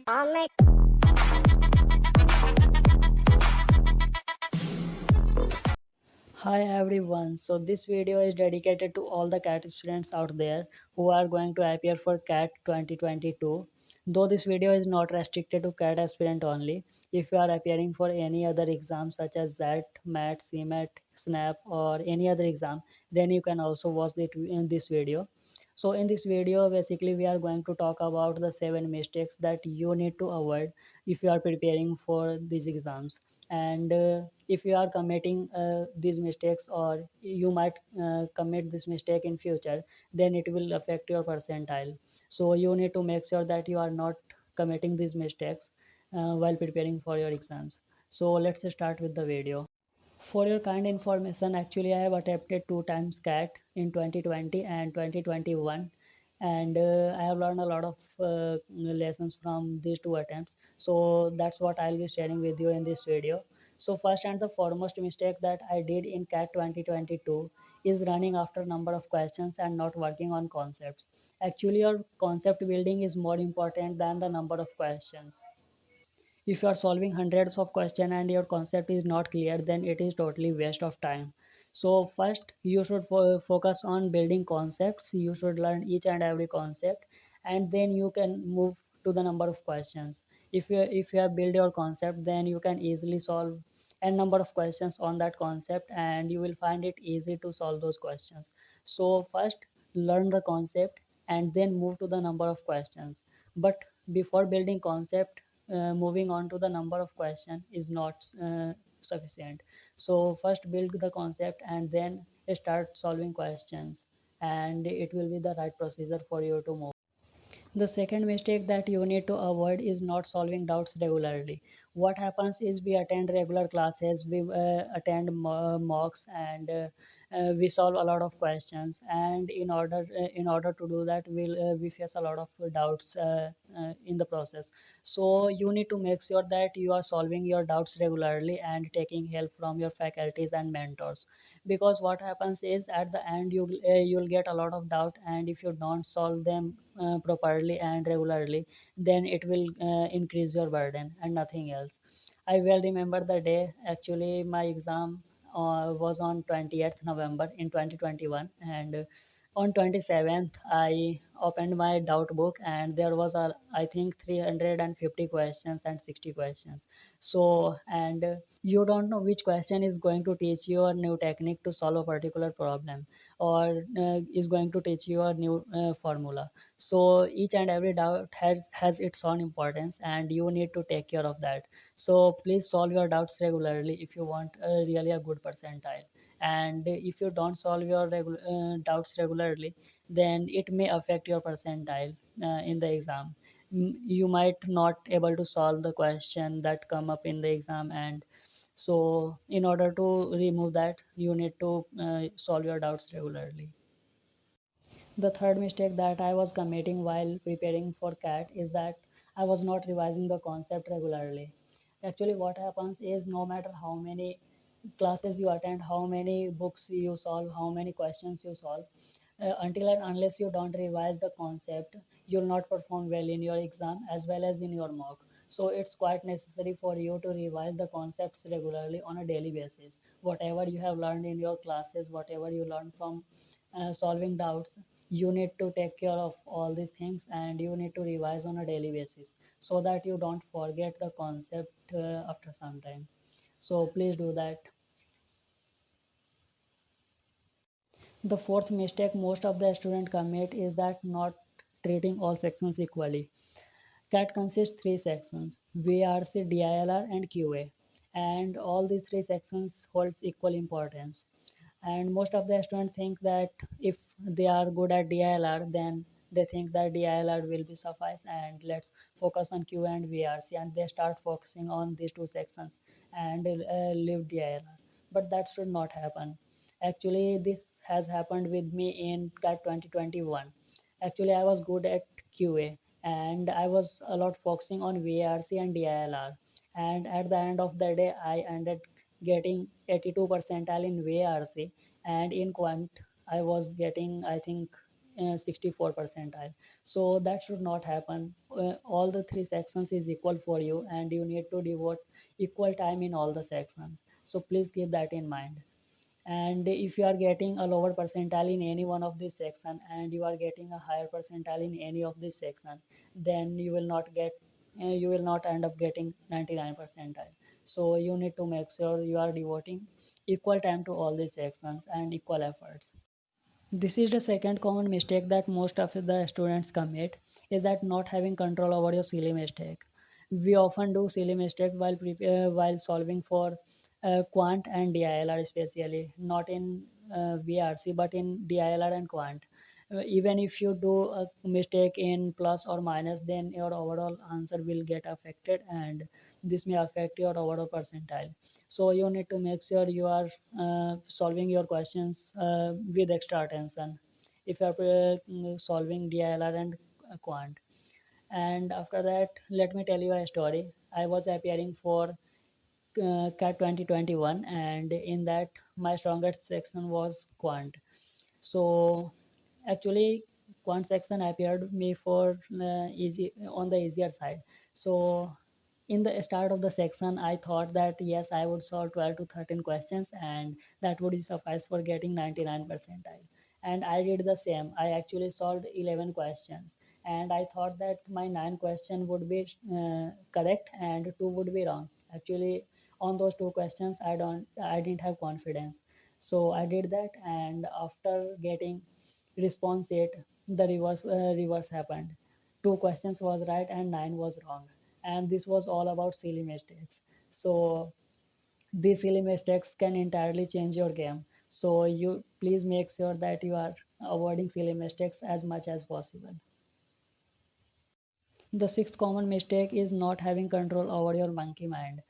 Hi everyone, so this video is dedicated to all the CAT students out there who are going to appear for CAT 2022. Though this video is not restricted to CAT aspirant only, if you are appearing for any other exam such as XAT, MAT, CMAT, SNAP or any other exam, then you can also watch in this video. So in this video, basically we are going to talk about the 7 mistakes that you need to avoid if you are preparing for these exams. And if you are committing these mistakes or you might commit this mistake in future, then it will affect your percentile. So you need to make sure that you are not committing these mistakes while preparing for your exams. So let's start with the video. For your kind information, actually I have attempted 2 times CAT in 2020 and 2021, and I have learned a lot of lessons from these 2 attempts. So that's what I'll be sharing with you in this video. So first and the foremost mistake that I did in CAT 2022 is running after number of questions and not working on concepts. Actually, your concept building is more important than the number of questions. If you are solving hundreds of questions and your concept is not clear, then it is totally waste of time. So first you should focus on building concepts. You should learn each and every concept, and then you can move to the number of questions. If you have built your concept, then you can easily solve a number of questions on that concept, and you will find it easy to solve those questions. So first learn the concept and then move to the number of questions. But before building concept, moving on to the number of question is not sufficient. So first build the concept and then start solving questions, and it will be the right procedure for you to move. The second mistake that you need to avoid is not solving doubts regularly. What happens is we attend regular classes, we attend mocks, and we solve a lot of questions. And in order to do that, we face a lot of doubts in the process. So you need to make sure that you are solving your doubts regularly and taking help from your faculties and mentors, because what happens is at the end you'll get a lot of doubt, and if you don't solve them properly and regularly, then it will increase your burden and nothing else. I well remember the day. Actually my exam was on 20th November in 2021, and on 27th I opened my doubt book, and there was I think 350 questions and 60 questions. So and you don't know which question is going to teach you a new technique to solve a particular problem, or is going to teach you a new formula. So each and every doubt has its own importance, and you need to take care of that. So please solve your doubts regularly if you want really a good percentile. And if you don't solve your doubts regularly, then it may affect your percentile in the exam. You might not able to solve the question that come up in the exam, and so in order to remove that, you need to solve your doubts regularly. The third mistake that I was committing while preparing for CAT is that I was not revising the concept regularly. Actually, what happens is no matter how many classes you attend, how many books you solve, how many questions you solve, until and unless you don't revise the concept, you'll not perform well in your exam as well as in your mock. So it's quite necessary for you to revise the concepts regularly on a daily basis. Whatever you have learned in your classes, whatever you learn from solving doubts, you need to take care of all these things, and you need to revise on a daily basis so that you don't forget the concept after some time. So please do that. The fourth mistake most of the student commit is that not treating all sections equally. CAT consists 3 sections: VRC, DILR, and QA, and all these 3 sections holds equal importance. And most of the students think that if they are good at DILR, then they think that DILR will be suffice, and let's focus on QA and VRC, and they start focusing on these 2 sections and leave DILR. But that should not happen. Actually, this has happened with me in CAT 2021. Actually, I was good at QA, and I was a lot focusing on VRC and DILR. And at the end of the day, I ended getting 82 percentile in VRC, and in quant I was getting, I think, 64 percentile. So that should not happen. All the three sections is equal for you, and you need to devote equal time in all the sections. So please keep that in mind. And if you are getting a lower percentile in any one of these section, and you are getting a higher percentile in any of these section, then you will not end up getting 99 percentile. So you need to make sure you are devoting equal time to all these sections and equal efforts. This is the second common mistake that most of the students commit, is that not having control over your silly mistake. We often do silly mistake while solving for quant and DILR, especially not in VRC but in DILR and quant. Even if you do a mistake in plus or minus, then your overall answer will get affected, and this may affect your overall percentile. So you need to make sure you are solving your questions with extra attention if you are solving DILR and quant. And after that, let me tell you a story. I was appearing for CAT 2021, and in that my strongest section was quant. So actually, quant section appeared me for easy on the easier side. So in the start of the section, I thought that yes, I would solve 12 to 13 questions, and that would suffice for getting 99 percentile. And I did the same. I actually solved 11 questions, and I thought that my 9 question would be correct and 2 would be wrong. Actually, on those 2 questions, I didn't have confidence. So I did that, and after getting response 8, the reverse happened. 2 questions was right and 9 was wrong, and this was all about silly mistakes. So these silly mistakes can entirely change your game. So you please make sure that you are avoiding silly mistakes as much as possible. The sixth common mistake is not having control over your monkey mind.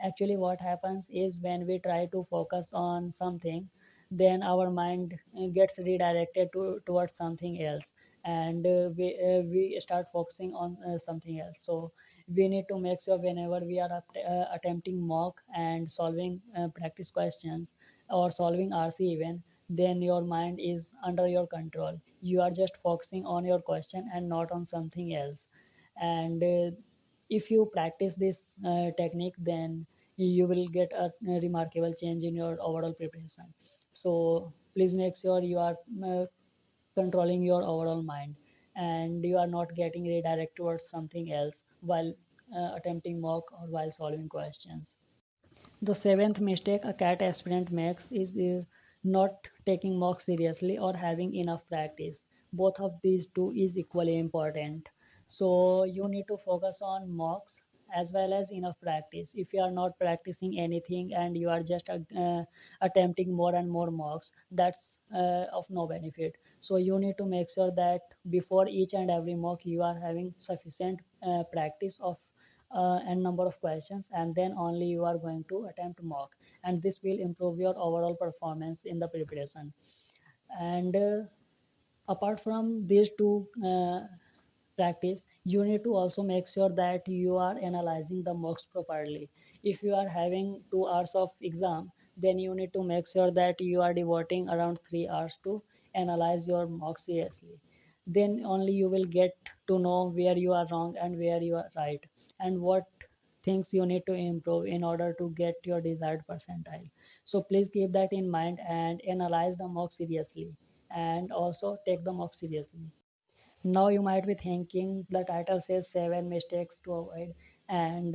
Actually, what happens is when we try to focus on something, then our mind gets redirected towards something else, and we start focusing on something else. So we need to make sure whenever we are attempting mock and solving practice questions or solving RC even, then your mind is under your control. You are just focusing on your question and not on something else. And if you practice this technique, then you will get a remarkable change in your overall preparation. So please make sure you are controlling your overall mind, and you are not getting redirected towards something else while attempting mock or while solving questions. The seventh mistake a CAT aspirant makes is not taking mock seriously or having enough practice. Both of these two is equally important. So you need to focus on mocks as well as enough practice. If you are not practicing anything and you are just attempting more and more mocks, that's of no benefit. So you need to make sure that before each and every mock you are having sufficient practice of n number of questions, and then only you are going to attempt mock, and this will improve your overall performance in the preparation. And apart from these two practice, you need to also make sure that you are analyzing the mocks properly. If you are having 2 hours of exam, then you need to make sure that you are devoting around 3 hours to analyze your mocks seriously. Then only you will get to know where you are wrong and where you are right, and what things you need to improve in order to get your desired percentile. So please keep that in mind and analyze the mock seriously, and also take the mock seriously. Now you might be thinking the title says 7 mistakes to avoid, and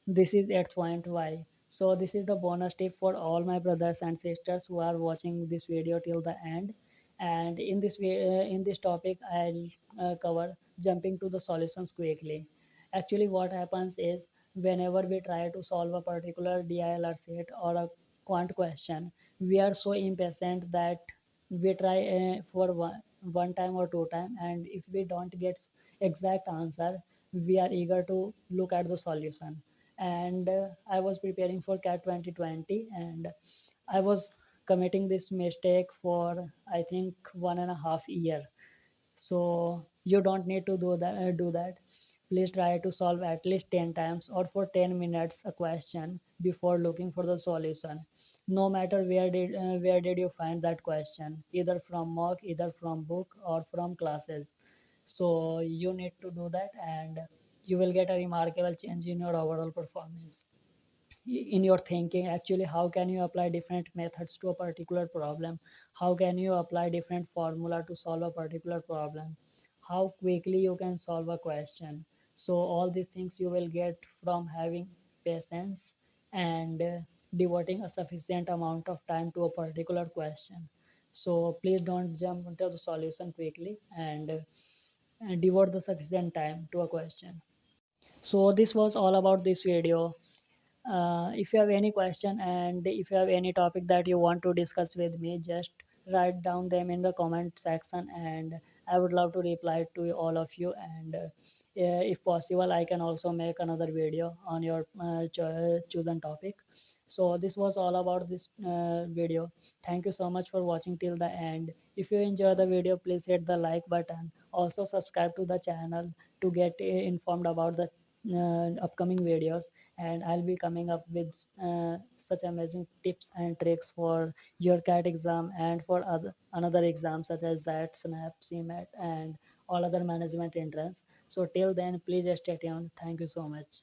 this is 8th point why. So this is the bonus tip for all my brothers and sisters who are watching this video till the end. And in this topic, I'll cover jumping to the solutions quickly. Actually, what happens is whenever we try to solve a particular DILR set or a quant question, we are so impatient that we try for one time or 2 time, and if we don't get exact answer, we are eager to look at the solution. And I was preparing for CAT 2020, and I was committing this mistake for I think 1.5 year. So you don't need to do that. Please try to solve at least 10 times or for 10 minutes a question before looking for the solution. No matter where did you find that question, either from mock, either from book or from classes. So you need to do that, and you will get a remarkable change in your overall performance. In your thinking, actually, how can you apply different methods to a particular problem? How can you apply different formula to solve a particular problem? How quickly you can solve a question? So all these things you will get from having patience and devoting a sufficient amount of time to a particular question. So please don't jump into the solution quickly, and devote the sufficient time to a question. So this was all about this video. If you have any question, and if you have any topic that you want to discuss with me, just write down them in the comment section, and I would love to reply to all of you. And if possible, I can also make another video on your chosen topic. So this was all about this video. Thank you so much for watching till the end. If you enjoy the video, please hit the like button. Also subscribe to the channel to get informed about the upcoming videos, and I'll be coming up with such amazing tips and tricks for your CAT exam and for other another exams such as that SNAP, CMAT, and all other management entrance. So till then, please stay tuned. Thank you so much.